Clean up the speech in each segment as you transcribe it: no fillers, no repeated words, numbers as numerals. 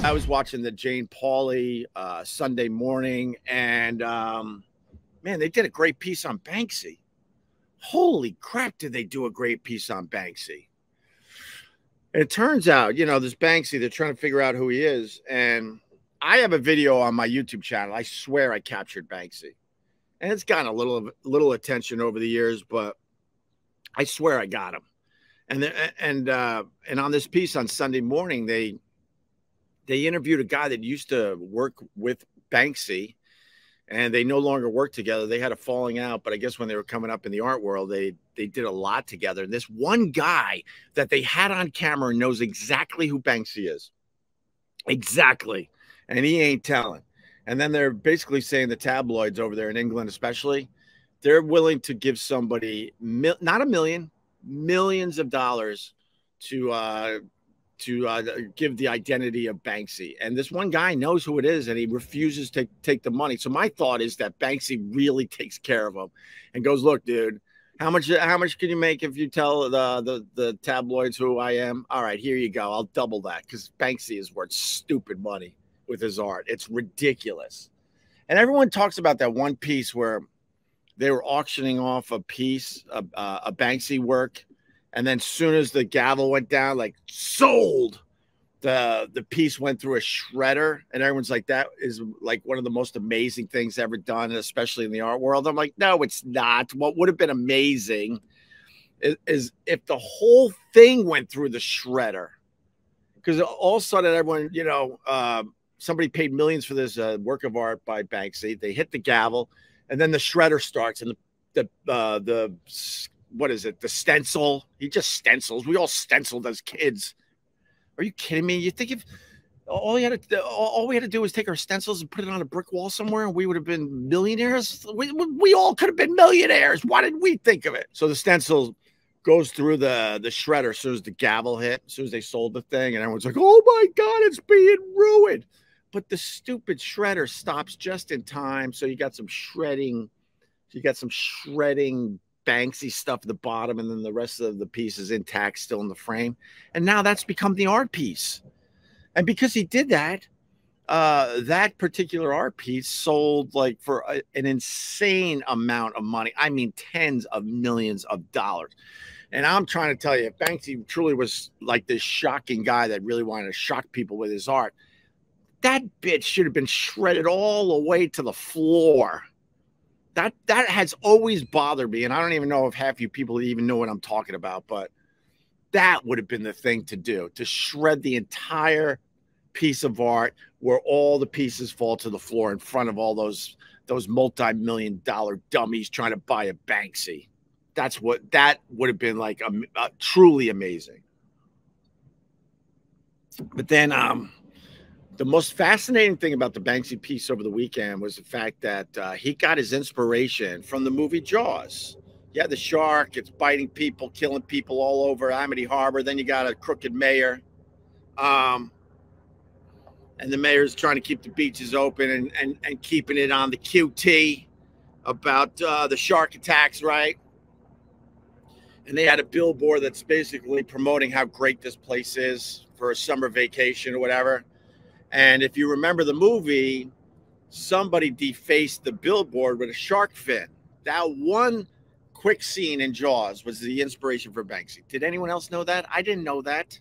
I was watching the Jane Pauley Sunday morning, and man, they did a great piece on Banksy. Holy crap, did they do a great piece on Banksy? And it turns out, you know, this Banksy, they're trying to figure out who he is. And I have a video on my YouTube channel. I swear I captured Banksy. And it's gotten a little attention over the years, but I swear I got him. And on this piece on Sunday morning, they interviewed a guy that used to work with Banksy, and they no longer work together. They had a falling out, but I guess when they were coming up in the art world, they did a lot together. And this one guy that they had on camera knows exactly who Banksy is. Exactly. And he ain't telling. And then they're basically saying the tabloids over there in England, especially, they're willing to give somebody not $1 million, millions of dollars to give the identity of Banksy. And this one guy knows who it is, and he refuses to take the money. So my thought is that Banksy really takes care of him and goes, look, dude, how much can you make if you tell the tabloids who I am? All right, here you go. I'll double that, because Banksy is worth stupid money with his art. It's ridiculous. And everyone talks about that one piece where they were auctioning off a piece of a Banksy work, and then as soon as the gavel went down, like, sold, the piece went through a shredder, and everyone's like, that is like one of the most amazing things ever done, especially in the art world. I'm like, no, it's not. What would have been amazing is if the whole thing went through the shredder, because all of a sudden everyone, you know, somebody paid millions for this work of art by Banksy. They hit the gavel, and then the shredder starts, and the what is it? The stencil. He just stencils. We all stenciled as kids. Are you kidding me? You think if all we had to do was take our stencils and put it on a brick wall somewhere, and we would have been millionaires? We all could have been millionaires. Why didn't we think of it? So the stencil goes through the shredder as soon as the gavel hit, as soon as they sold the thing, and everyone's like, oh my God, it's being ruined. But the stupid shredder stops just in time. So you got some shredding. Banksy stuff at the bottom, and then the rest of the piece is intact, still in the frame. And now that's become the art piece. And because he did that, that particular art piece sold like for an insane amount of money. I mean, tens of millions of dollars. And I'm trying to tell you, if Banksy truly was like this shocking guy that really wanted to shock people with his art, that bitch should have been shredded all the way to the floor. That has always bothered me, and I don't even know if half you people even know what I'm talking about, but that would have been the thing to do, to shred the entire piece of art where all the pieces fall to the floor in front of all those multi-million-dollar dummies trying to buy a Banksy. That would have been like truly amazing. But then the most fascinating thing about the Banksy piece over the weekend was the fact that he got his inspiration from the movie Jaws. Yeah, the shark, it's biting people, killing people all over Amity Harbor. Then you got a crooked mayor. And the mayor's trying to keep the beaches open and keeping it on the QT about the shark attacks, right? And they had a billboard that's basically promoting how great this place is for a summer vacation or whatever. And if you remember the movie, somebody defaced the billboard with a shark fin. That one quick scene in Jaws was the inspiration for Banksy. Did anyone else know that? I didn't know that.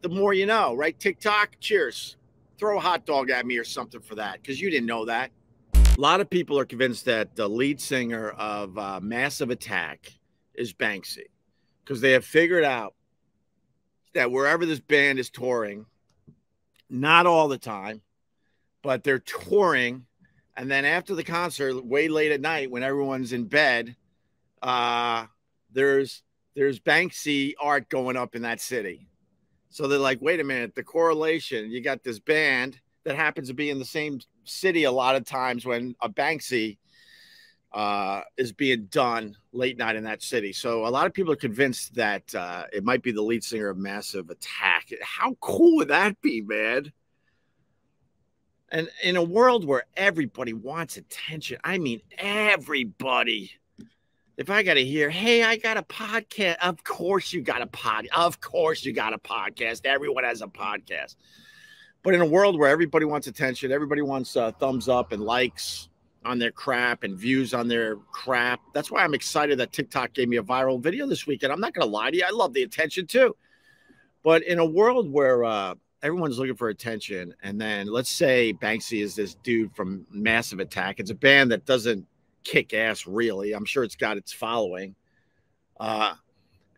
The more you know, right? TikTok, cheers. Throw a hot dog at me or something for that, because you didn't know that. A lot of people are convinced that the lead singer of Massive Attack is Banksy, because they have figured out that wherever this band is touring, not all the time, but they're touring. And then after the concert, way late at night, when everyone's in bed, there's Banksy art going up in that city. So they're like, wait a minute, the correlation, you got this band that happens to be in the same city a lot of times when a Banksy is being done late night in that city. So a lot of people are convinced that it might be the lead singer of Massive Attack. How cool would that be, man? And in a world where everybody wants attention, I mean, everybody. If I got to hear, hey, I got a podcast. Of course you got a podcast. Of course you got a podcast. Everyone has a podcast. But in a world where everybody wants attention, everybody wants thumbs up and likes on their crap and views on their crap. That's why I'm excited that TikTok gave me a viral video this weekend. I'm not going to lie to you. I love the attention too. But in a world where everyone's looking for attention, and then let's say Banksy is this dude from Massive Attack. It's a band that doesn't kick ass, really. I'm sure it's got its following.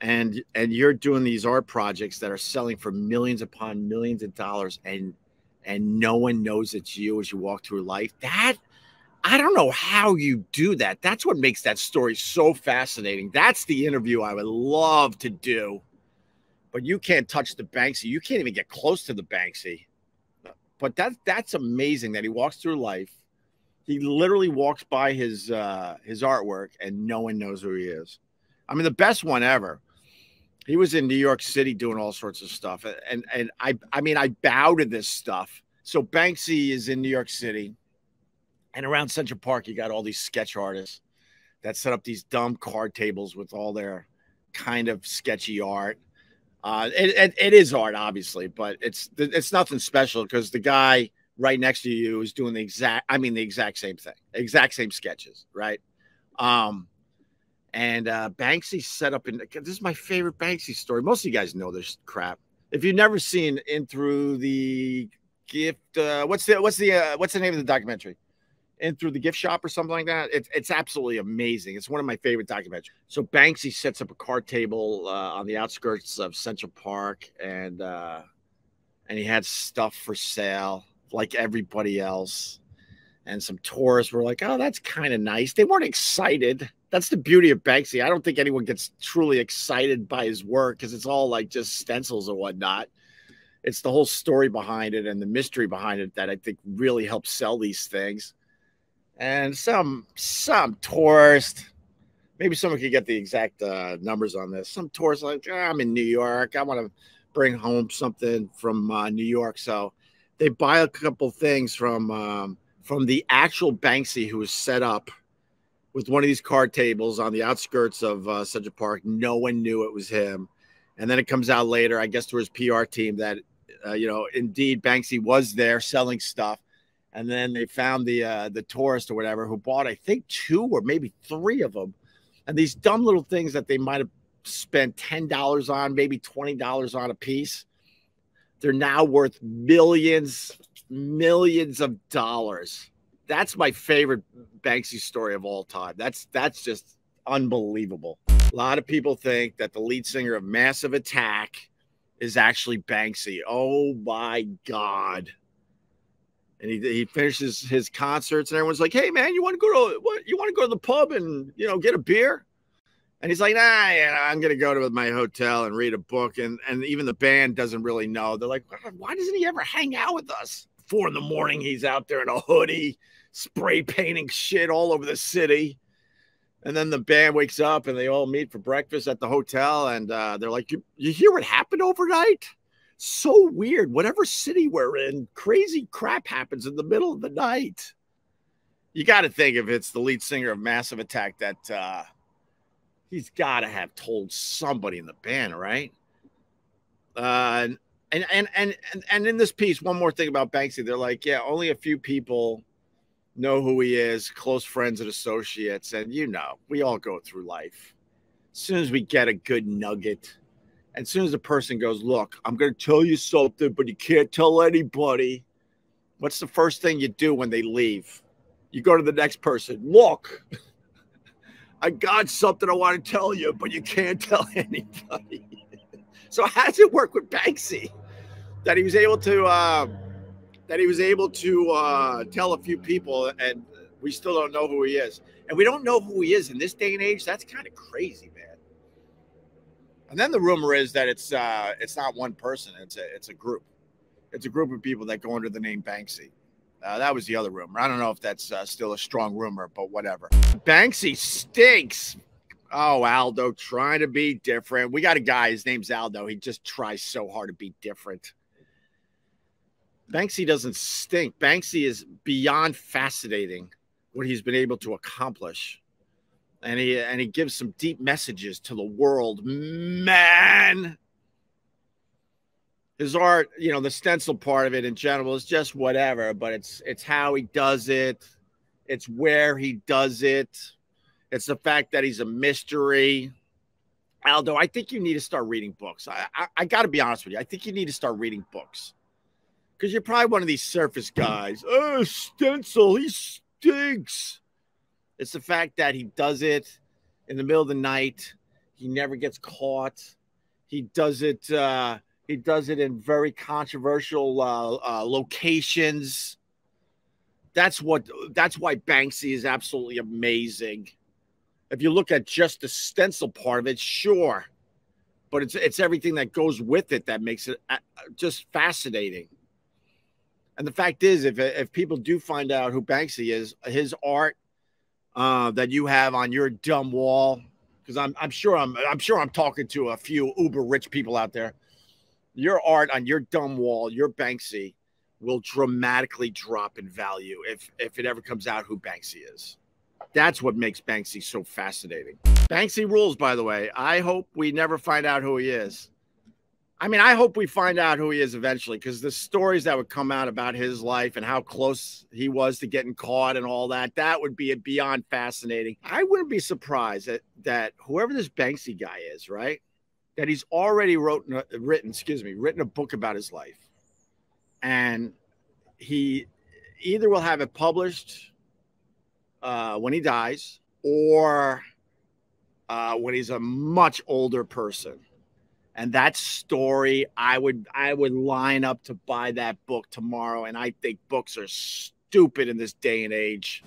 And you're doing these art projects that are selling for millions upon millions of dollars, and no one knows it's you as you walk through life. That, I don't know how you do that. That's what makes that story so fascinating. That's the interview I would love to do. But you can't touch the Banksy. You can't even get close to the Banksy. But that's amazing that he walks through life. He literally walks by his artwork and no one knows who he is. I mean, the best one ever. He was in New York City doing all sorts of stuff. And I mean, I bow to this stuff. So Banksy is in New York City. And around Central Park, you got all these sketch artists that set up these dumb card tables with all their kind of sketchy art. It is art, obviously, but it's nothing special because the guy right next to you is doing the exact same thing, exact same sketches, right? And Banksy set up in. This is my favorite Banksy story. Most of you guys know this crap. If you've never seen In Through the Gift, what's the name of the documentary? In Through the Gift Shop or something like that. It's absolutely amazing. It's one of my favorite documentaries. So Banksy sets up a card table on the outskirts of Central Park, and he had stuff for sale like everybody else. And some tourists were like, "Oh, that's kind of nice." They weren't excited. That's the beauty of Banksy. I don't think anyone gets truly excited by his work because it's all like just stencils or whatnot. It's the whole story behind it and the mystery behind it that I think really helps sell these things. And some tourist, maybe someone could get the exact numbers on this. Some tourist like, I'm in New York. I want to bring home something from New York. So they buy a couple things from the actual Banksy who was set up with one of these card tables on the outskirts of Central Park. No one knew it was him. And then it comes out later, I guess, through his PR team that, indeed Banksy was there selling stuff. And then they found the tourist or whatever who bought, I think, 2 or maybe 3 of them. And these dumb little things that they might have spent $10 on, maybe $20 on a piece, they're now worth millions of dollars. That's my favorite Banksy story of all time. That's just unbelievable. A lot of people think that the lead singer of Massive Attack is actually Banksy. Oh my God. And he finishes his concerts, and everyone's like, "Hey man, you want to go to the pub and get a beer?" And he's like, "Nah, I'm gonna go to my hotel and read a book." And even the band doesn't really know. They're like, "Why doesn't he ever hang out with us?" 4 a.m, he's out there in a hoodie, spray painting shit all over the city. And then the band wakes up and they all meet for breakfast at the hotel, and they're like, "You hear what happened overnight? So weird. Whatever city we're in, crazy crap happens in the middle of the night." You got to think if it's the lead singer of Massive Attack that he's got to have told somebody in the band, right? And in this piece, one more thing about Banksy. They're like, yeah, only a few people know who he is, close friends and associates. And we all go through life. As soon as we get a good nugget, and as soon as the person goes, "Look, I'm going to tell you something, but you can't tell anybody," what's the first thing you do when they leave? You go to the next person. "Look, I got something I want to tell you, but you can't tell anybody." So how does it work with Banksy that he was able to tell a few people, and we still don't know who he is? And we don't know who he is in this day and age. That's kind of crazy, man. And then the rumor is that it's not one person. It's a group. It's a group of people that go under the name Banksy. That was the other rumor. I don't know if that's still a strong rumor, but whatever. Banksy stinks. Oh, Aldo trying to be different. We got a guy. His name's Aldo. He just tries so hard to be different. Banksy doesn't stink. Banksy is beyond fascinating what he's been able to accomplish. And he gives some deep messages to the world. Man, His art, you know, the stencil part of it in general is just whatever, but it's how he does it. It's where he does it. It's the fact that he's a mystery. Aldo, I think you need to start reading books. I got to be honest with you. I think you need to start reading books because you're probably one of these surface guys. Oh, stencil, he stinks. It's the fact that he does it in the middle of the night. He never gets caught. He does it. He does it in very controversial locations. That's why Banksy is absolutely amazing. If you look at just the stencil part of it, sure, but it's everything that goes with it that makes it just fascinating. And the fact is, if people do find out who Banksy is, his art that you have on your dumb wall, because I'm sure I'm talking to a few uber rich people out there. Your art on your dumb wall, your Banksy, will dramatically drop in value if it ever comes out who Banksy is. That's what makes Banksy so fascinating. Banksy rules, by the way. I hope we never find out who he is. I mean, I hope we find out who he is eventually, because the stories that would come out about his life and how close he was to getting caught and all that, that would be beyond fascinating. I wouldn't be surprised that whoever this Banksy guy is, right, that he's already written a book about his life. And he either will have it published when he dies or when he's a much older person. And that story, I would line up to buy that book tomorrow. And I think books are stupid in this day and age.